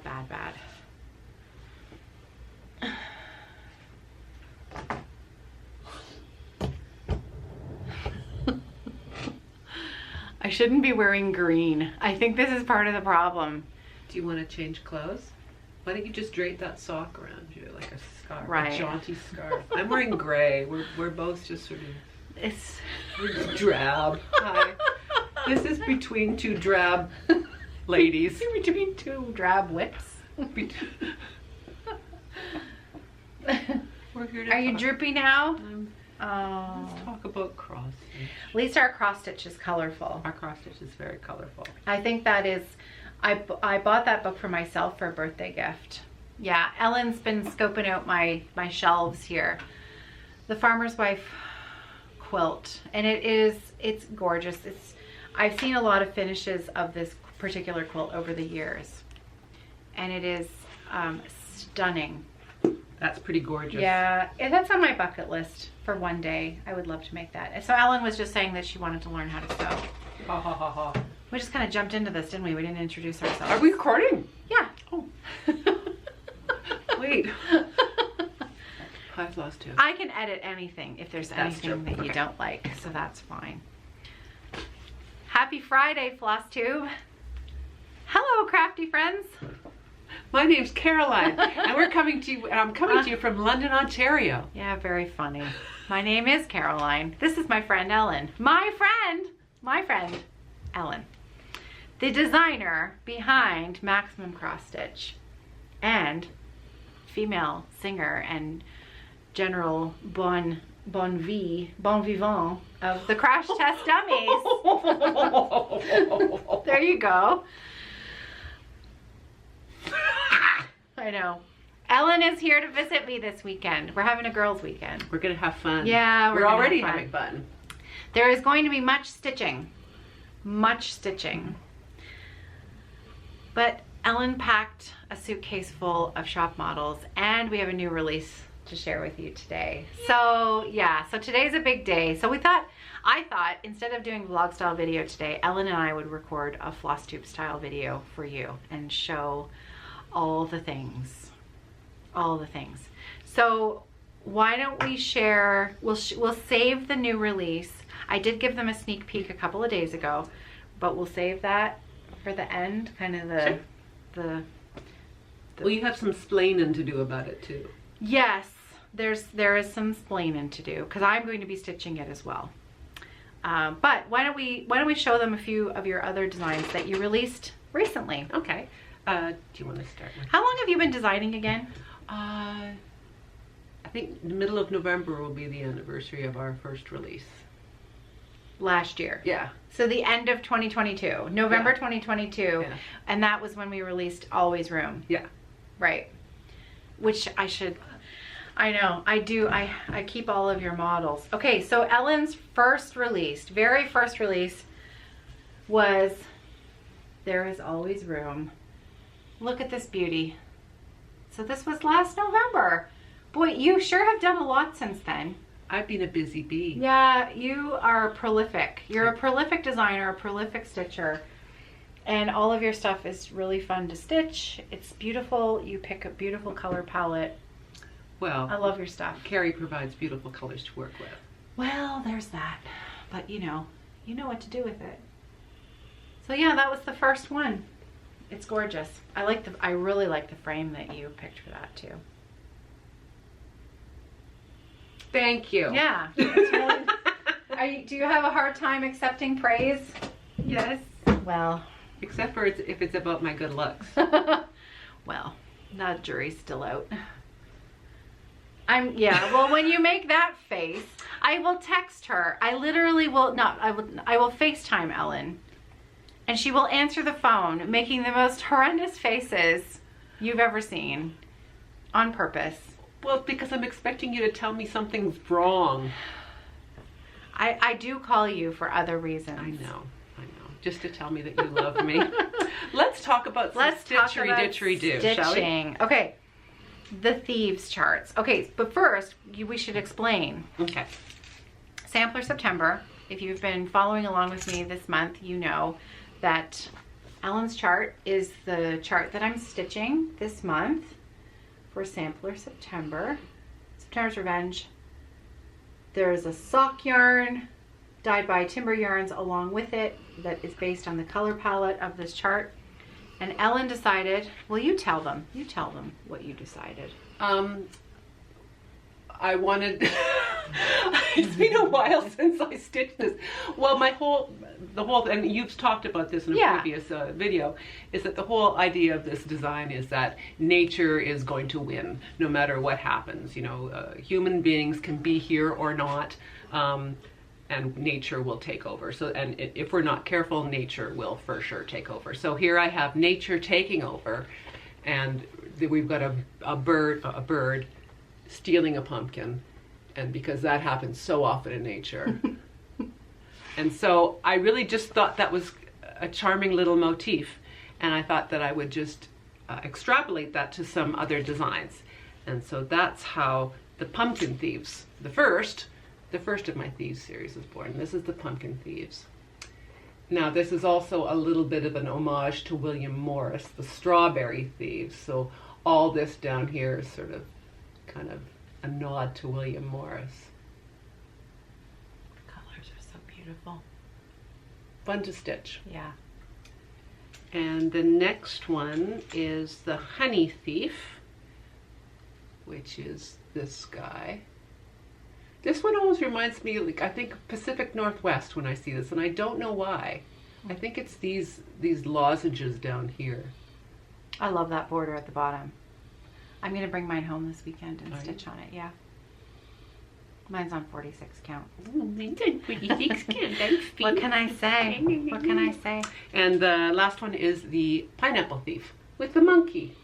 bad, bad, bad. I shouldn't be wearing green. I think this is part of the problem. Do you want to change clothes? Why don't you just drape that sock around you like a scarf, right. a jaunty scarf? I'm wearing gray. We're both just sort of we're drab. Hi. This is between two drab ladies. Between two drab whips. We're here to Are you droopy now? Let's talk about cross stitch. At least our cross stitch is colorful. Our cross stitch is very colorful. I think that is, I bought that book for myself for a birthday gift. Yeah, Ellen's been scoping out my shelves here. The Farmer's Wife quilt, and it's gorgeous. I've seen a lot of finishes of this particular quilt over the years, and it is stunning. That's pretty gorgeous. Yeah, that's on my bucket list for one day. I would love to make that. So Ellen was just saying that she wanted to learn how to sew. Ha ha ha ha. We just kind of jumped into this, didn't we? We didn't introduce ourselves. Are we recording? Yeah. Oh. Wait. Hi, Flosstube. I can edit anything if there's That's anything true. that you Okay. don't like, so that's fine. Happy Friday, Flosstube. Hello, crafty friends. My name's Caroline, and we're coming to you. And I'm coming to you from London, Ontario. Yeah, very funny. My name is Caroline. This is my friend Ellen. My friend Ellen, the designer behind Maximum Cross Stitch, and female singer and general bon vivant of the Crash Test Dummies. There you go. I know. Ellen is here to visit me this weekend. We're having a girls' weekend. We're gonna have fun. Yeah, we're gonna already have having fun. There is going to be much stitching. Much stitching. But Ellen packed a suitcase full of shop models, and we have a new release to share with you today. So yeah, so today's a big day. So I thought instead of doing vlog style video today, Ellen and I would record a Flosstube style video for you and show all the things. So why don't we share, we'll save the new release. I did give them a sneak peek a couple of days ago, but we'll save that for the end, kind of the Well, you have some splaining to do about it too. Yes, there is some splaining to do because I'm going to be stitching it as well. But why don't we show them a few of your other designs that you released recently? Okay. Do you want to start with? How long have you been designing again? I think the middle of November will be the anniversary of our first release. Last year. Yeah. So the end of 2022, November 2022, Yeah. and that was when we released Always Room. Yeah. Right. Which I know, I do, I keep all of your models. Okay, so Ellen's very first release was There Is Always Room. Look at this beauty. So this was last November. Boy, you sure have done a lot since then. I've been a busy bee. Yeah, you are prolific. You're a prolific designer, a prolific stitcher. And all of your stuff is really fun to stitch. It's beautiful. You pick a beautiful color palette. Well, I love your stuff. Carrie provides beautiful colors to work with. Well, there's that. But you know what to do with it. So yeah, that was the first one. It's gorgeous. I really like the frame that you picked for that too. Thank you. Yeah. It's really, do you have a hard time accepting praise? Yes. Well. Except for if it's about my good looks. Well, that jury's still out. Well, when you make that face, I will text her. I literally will not. I will FaceTime Ellen, and she will answer the phone, making the most horrendous faces you've ever seen, on purpose. Well, because I'm expecting you to tell me something's wrong. I do call you for other reasons. I know. Just to tell me that you love me. Let's talk about some stitchery-ditchery-do, shall we? Okay. The thieves charts. Okay, but first, we should explain. Okay. Sampler September. If you've been following along with me this month, you know that Ellen's chart is the chart that I'm stitching this month for Sampler September. September's Revenge. There's a sock yarn dyed by Timber Yarns along with it that is based on the color palette of this chart. And Ellen decided, well, you tell them what you decided. I wanted, it's been a while since I stitched this. Well, and you've talked about this in a previous video, is that the whole idea of this design is that nature is going to win no matter what happens. You know, human beings can be here or not, and nature will take over. So, and if we're not careful, nature will for sure take over. So here I have nature taking over, and we've got a bird stealing a pumpkin, and because that happens so often in nature. And so I really just thought that was a charming little motif, and I thought that I would just extrapolate that to some other designs. And so that's how the Pumpkin Thieves, the first of my Thieves series was born. This is the Pumpkin Thieves. Now this is also a little bit of an homage to William Morris, the Strawberry Thieves. So all this down here is sort of kind of a nod to William Morris. The colors are so beautiful. Fun to stitch. Yeah. And the next one is the Honey Thief, which is this guy. This one always reminds me, like, I think Pacific Northwest when I see this, and I don't know why. I think it's these lozenges down here. I love that border at the bottom. I'm going to bring mine home this weekend and stitch on it, yeah. Mine's on 46 count. Oh, mine's on 46 count. What can I say? What can I say? And the last one is the Pineapple Thief with the monkey.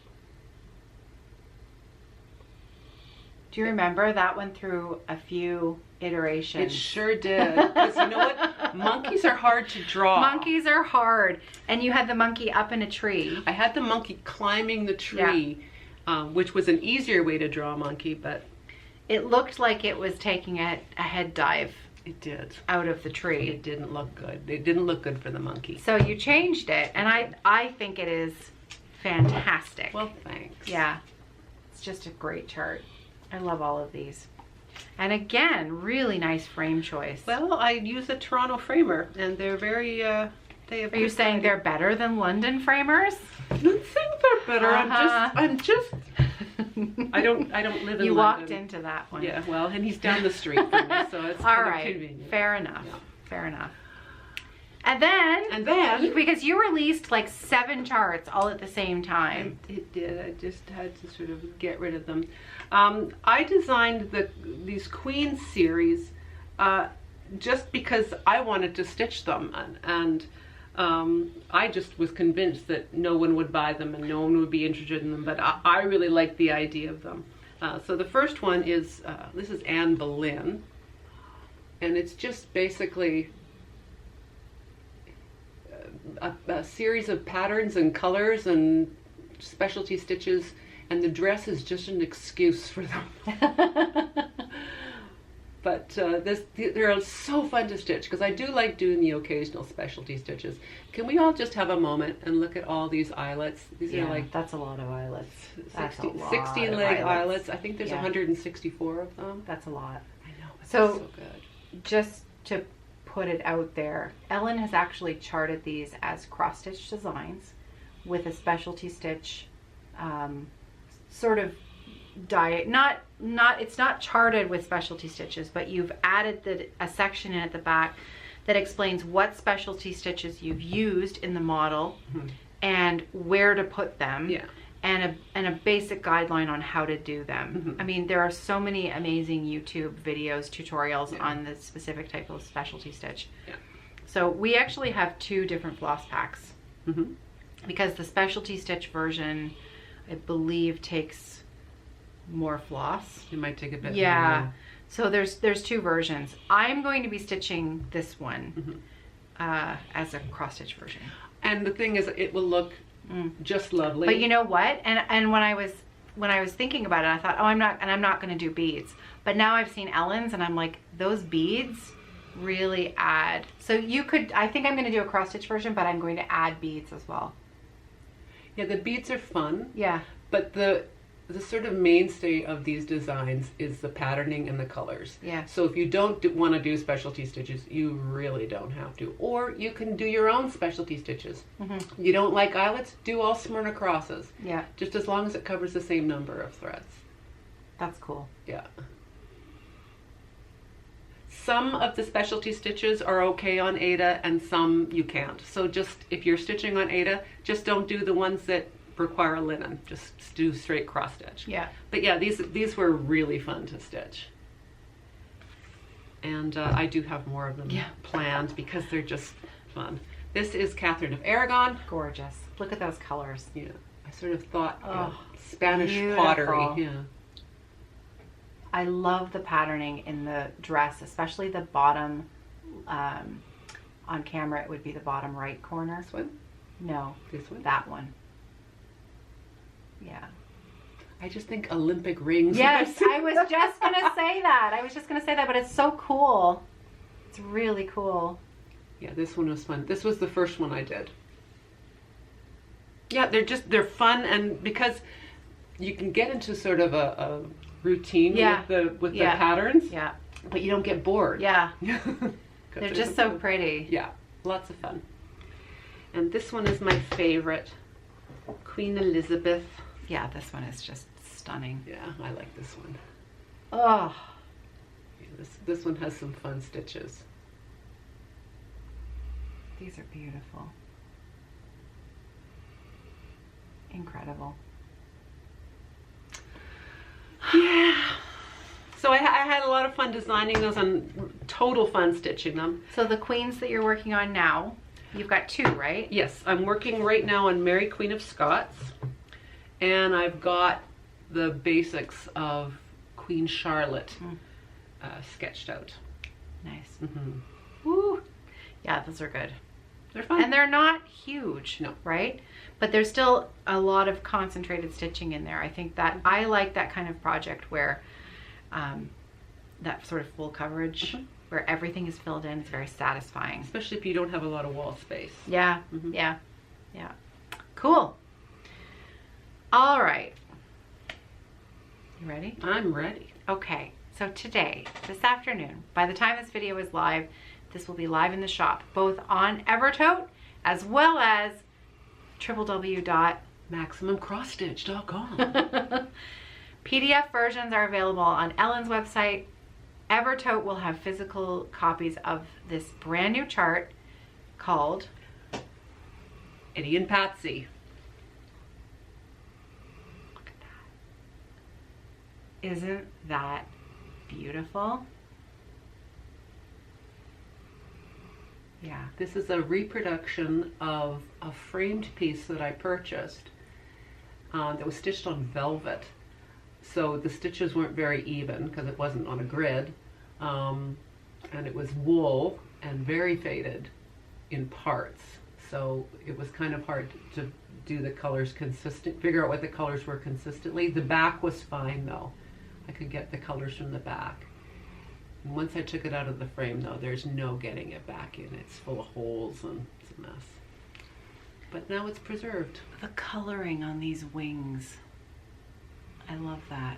Do you remember that went through a few iterations? It sure did. Because you know what? Monkeys are hard to draw. Monkeys are hard. And you had the monkey up in a tree. I had the monkey climbing the tree. Yeah. Which was an easier way to draw a monkey, but it looked like it was taking a head dive. It did. Out of the tree. It didn't look good. It didn't look good for the monkey. So you changed it, and I think it is fantastic. Well, thanks. Yeah. It's just a great chart. I love all of these. And again, really nice frame choice. Well, I use a Toronto framer, and they're very, Are you saying they're better than London framers? I'm not saying they're better. I'm just. I don't live in London. You walked into that one. Yeah, well, and he's down the street from me, so it's kind of convenient. Fair enough. Yeah. Fair enough. And then, because you released like 7 charts all at the same time. It did. I just had to sort of get rid of them. I designed these Queen series just because I wanted to stitch them, and I just was convinced that no one would buy them and no one would be interested in them, but I really liked the idea of them. So the first one is, this is Anne Boleyn, and it's just basically a series of patterns and colors and specialty stitches, and the dress is just an excuse for them. But they're so fun to stitch because I do like doing the occasional specialty stitches. Can we all just have a moment and look at all these eyelets? These are like, that's a lot of eyelets. 16 leg eyelets. I think there's 164 of them. That's a lot. I know. So so good. Just to put it out there, Ellen has actually charted these as cross stitch designs with a specialty stitch sort of diet. It's not charted with specialty stitches, but you've added a section in at the back that explains what specialty stitches you've used in the model and where to put them. Yeah. And a basic guideline on how to do them. I mean, there are so many amazing YouTube videos, tutorials on the specific type of specialty stitch. Yeah. So we actually have 2 different floss packs because the specialty stitch version, I believe, takes more floss. It might take a bit. Yeah. More. So there's 2 versions. I'm going to be stitching this one as a cross stitch version. And the thing is, it will look just lovely. But you know what? And when I was thinking about it, I thought, oh, I'm not going to do beads. But now I've seen Ellen's, and I'm like, those beads really add. So you could, I think I'm going to do a cross stitch version, but I'm going to add beads as well. Yeah, the beads are fun. Yeah. But the sort of mainstay of these designs is the patterning and the colors. Yeah. So if you don't want to do specialty stitches, you really don't have to. Or you can do your own specialty stitches. Mm-hmm. You don't like eyelets? Do all Smyrna crosses. Yeah. Just as long as it covers the same number of threads. That's cool. Yeah. Some of the specialty stitches are okay on Aida and some you can't. So just, if you're stitching on Aida, just don't do the ones that require a linen. Just do straight cross stitch. Yeah. But yeah, these were really fun to stitch. And I do have more of them planned because they're just fun. This is Catherine of Aragon. Gorgeous. Look at those colors. Yeah. I sort of thought Spanish beautiful. pottery. Yeah. I love the patterning in the dress, especially the bottom. On camera, it would be the bottom right corner. This one? No. This one? That one. Yeah. I just think Olympic rings. Yes, I was just going to say that. But it's so cool. It's really cool. Yeah, this one was fun. This was the first one I did. Yeah, they're fun, and because you can get into sort of a routine with the patterns. Yeah. But you don't get bored. Yeah. They're just so pretty. Yeah, lots of fun. And this one is my favorite. Queen Elizabeth. Yeah, this one is just stunning. Yeah, I like this one. Oh. Yeah, this one has some fun stitches. These are beautiful. Incredible. Yeah. So I had a lot of fun designing those and total fun stitching them. So the queens that you're working on now, you've got two, right? Yes, I'm working right now on Mary Queen of Scots. And I've got the basics of Queen Charlotte sketched out. Nice. Mm-hmm. Woo. Yeah, those are good. They're fun. And they're not huge, no, right? But there's still a lot of concentrated stitching in there. I think that I like that kind of project where that sort of full coverage, where everything is filled in. It's very satisfying. Especially if you don't have a lot of wall space. Yeah, yeah. Cool. All right. You ready? I'm ready. Okay, so today, this afternoon, by the time this video is live, this will be live in the shop, both on Evertote as well as www.maximumcrossstitch.com. PDF versions are available on Ellen's website. Evertote will have physical copies of this brand new chart called Eddie and Patsy. Look at that. Isn't that beautiful? Yeah. This is a reproduction of a framed piece that I purchased that was stitched on velvet. So the stitches weren't very even because it wasn't on a grid. And it was wool and very faded in parts. So it was kind of hard to do the colors figure out what the colors were consistently. The back was fine though. I could get the colors from the back. And once I took it out of the frame though, there's no getting it back in. It's full of holes and it's a mess. But now it's preserved. The coloring on these wings. I love that.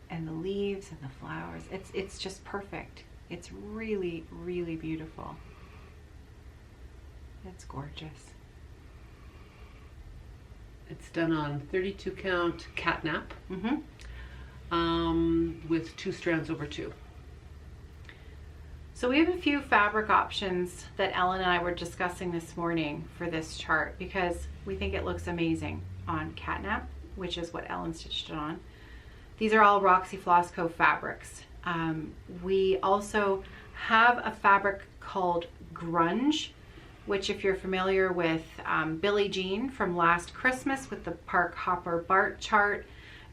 And the leaves and the flowers. It's just perfect. It's really, really beautiful. It's gorgeous. It's done on 32 count catnap. With 2 strands over 2. So we have a few fabric options that Ellen and I were discussing this morning for this chart because we think it looks amazing on catnap, which is what Ellen stitched it on. These are all Roxy Floss Co fabrics. We also have a fabric called grunge, which if you're familiar with Billie Jean from last Christmas with the Park Hopper Bart chart,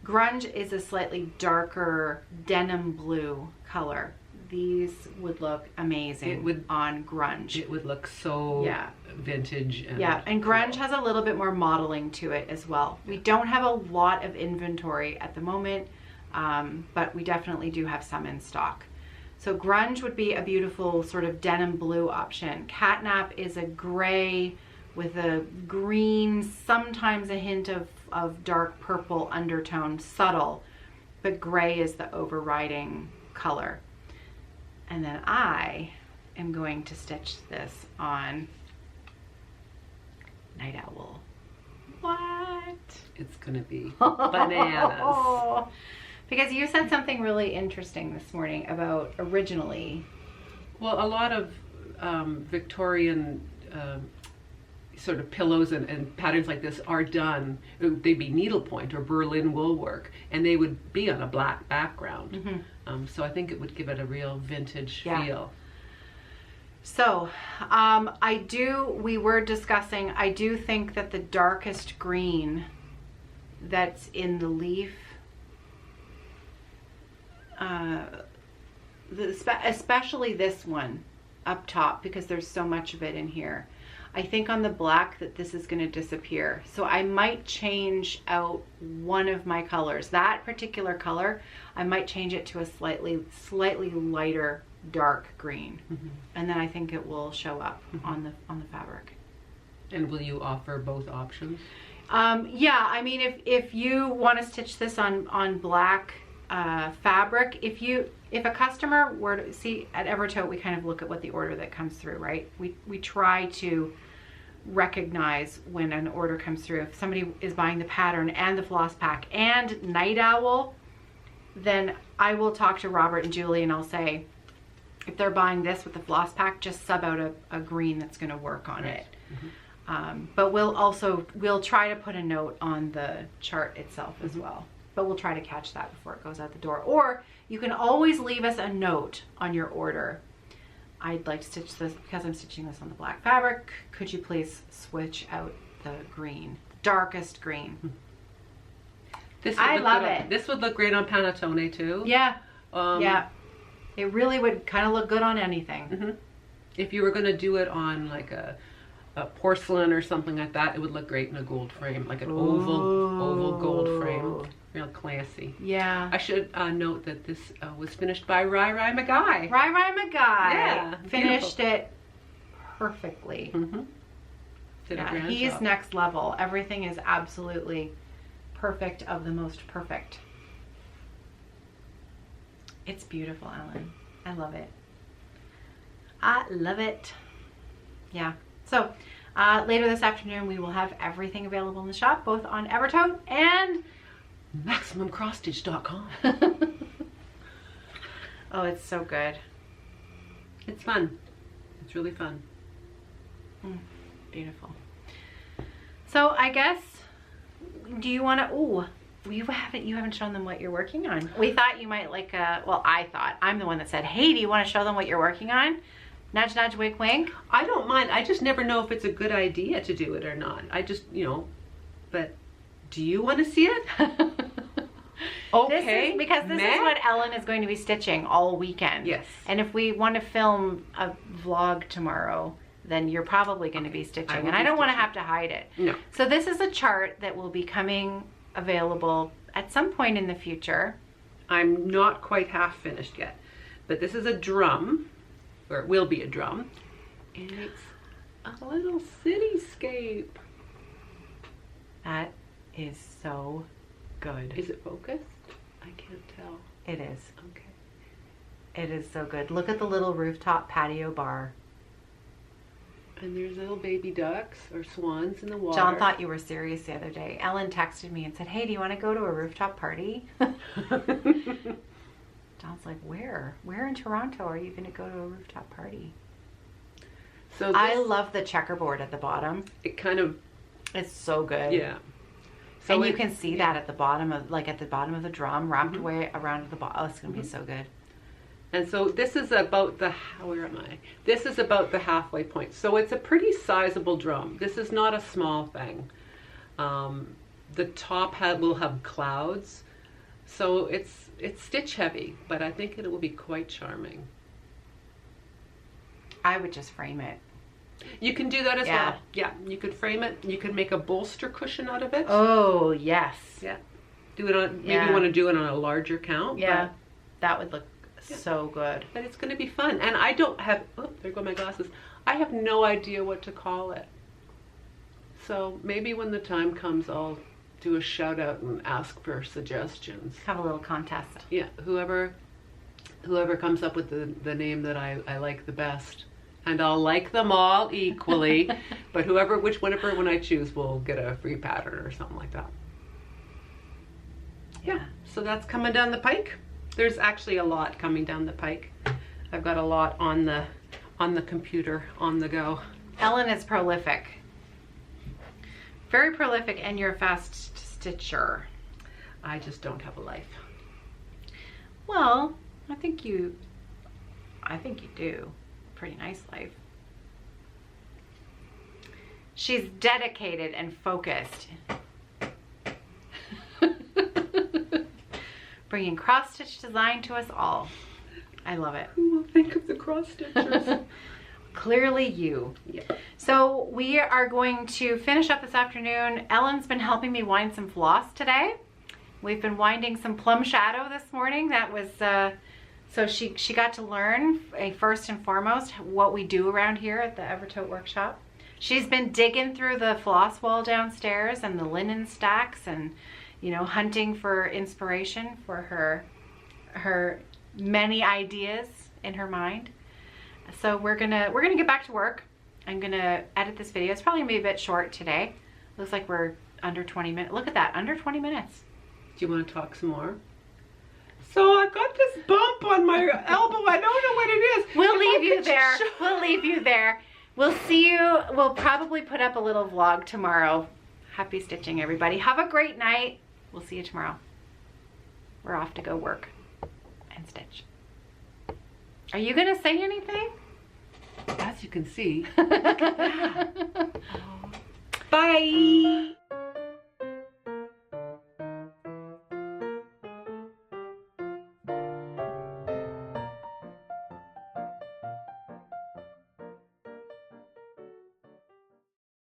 grunge is a slightly darker denim blue color. These would look amazing on grunge. It would look so vintage. And grunge has a little bit more modeling to it as well. We don't have a lot of inventory at the moment, but we definitely do have some in stock. So grunge would be a beautiful sort of denim blue option. Catnap is a gray with a green, sometimes a hint of dark purple undertone, subtle, but gray is the overriding color. And then I am going to stitch this on Night Owl. What? It's gonna be bananas. Because you said something really interesting this morning about originally. Well, a lot of Victorian sort of pillows and patterns like this are done, they'd be needlepoint or Berlin wool work, and they would be on a black background. So I think it would give it a real vintage feel. So we were discussing, I do think that the darkest green that's in the leaf, especially this one up top, because there's so much of it in here, I think on the black that this is going to disappear. So I might change out one of my colors. That particular color, I might change it to a slightly lighter dark green. And then I think it will show up on the fabric. And will you offer both options? Yeah, I mean, if you want to stitch this on black fabric, if a customer were to see at Evertote, we kind of look at what the order that comes through, right? We try to recognize when an order comes through. If somebody is buying the pattern and the floss pack and Night Owl, then I will talk to Robert and Julie and I'll say, if they're buying this with the floss pack, just sub out a green that's going to work on it. But we'll try to put a note on the chart itself as well. But we'll try to catch that before it goes out the door. Or you can always leave us a note on your order. I'd like to stitch this because I'm stitching this on the black fabric. Could you please switch out the green, darkest green? I love it. This would look great on panettone too. Yeah. Yeah. It really would kind of look good on anything. If you were going to do it on like a porcelain or something like that, it would look great in a gold frame, like an oval gold frame. Real classy. Yeah. I should note that this was finished by Rai McGuy. Rai McGuy. Yeah. Finished it perfectly. Did a grand he's job. Next level. Everything is absolutely perfect of the most perfect. It's beautiful, Ellen. I love it. I love it. Yeah. So later this afternoon, we will have everything available in the shop, both on Evertote and MaximumCrossstitch.com. Oh, it's so good. It's fun. It's really fun. Beautiful. So I guess, do you want to? You haven't shown them what you're working on. We thought you might like well, I thought. I'm the one that said, hey, do you want to show them what you're working on? Nudge, nudge, wink, wink. I don't mind. I just never know if it's a good idea to do it or not. I just, but do you want to see it? Okay. This is what Ellen is going to be stitching all weekend. Yes. And if we want to film a vlog tomorrow, then you're probably going to be stitching. And I don't want to have to hide it. No. So this is a chart that will be coming available at some point in the future. I'm not quite half finished yet, but this is a drum, or it will be a drum, and it's a little cityscape. That is so good. Is it focused? I can't tell. It is. Okay. It is so good. Look at the little rooftop patio bar. And there's little baby ducks or swans in the water. John thought you were serious the other day. Ellen texted me and said, hey, do you want to go to a rooftop party? John's like, where? Where in Toronto are you going to go to a rooftop party? So I love the checkerboard at the bottom. It kind of... It's so good. Yeah. So and you can see that at the bottom of, at the bottom of the drum, wrapped away around the bottom. Oh, it's going to be so good. And so this is about the, where am I? This is about the halfway point. So it's a pretty sizable drum. This is not a small thing. The top will have clouds. So it's stitch heavy, but I think it will be quite charming. I would just frame it. You can do that as well. Yeah, you could frame it. You could make a bolster cushion out of it. Oh, yes. Yeah. Do it on, maybe you want to do it on a larger count. Yeah, that would look So good. But it's going to be fun. And I don't have, oh, there go my glasses. I have no idea what to call it. So maybe when the time comes, I'll do a shout out and ask for suggestions. Have a little contest. Yeah, whoever comes up with the name that I like the best. And I'll like them all equally. But whichever one I choose will get a free pattern or something like that. Yeah, so that's coming down the pike. There's actually a lot coming down the pike. I've got a lot on the computer, on the go. Ellen is prolific. Very prolific, and you're a fast stitcher. I just don't have a life. Well, I think you do. Pretty nice life. She's dedicated and focused. Bringing cross-stitch design to us all. I love it. Who will think of the cross-stitchers? Clearly you. Yeah. So we are going to finish up this afternoon. Ellen's been helping me wind some floss today. We've been winding some plum shadow this morning. That was, so she got to learn, first and foremost, what we do around here at the Evertote workshop. She's been digging through the floss wall downstairs and the linen stacks and, you know, hunting for inspiration for her many ideas in her mind. So we're gonna get back to work. I'm gonna edit this video. It's probably gonna be a bit short today. Looks like we're under 20 minutes. Look at that, under 20 minutes. Do you want to talk some more? So I've got this bump on my elbow. I don't know what it is. We'll leave you there. We'll leave you there. We'll see you. We'll probably put up a little vlog tomorrow. Happy stitching, everybody. Have a great night. We'll see you tomorrow. We're off to go work and stitch. Are you gonna say anything? As you can see. Look at that. Bye.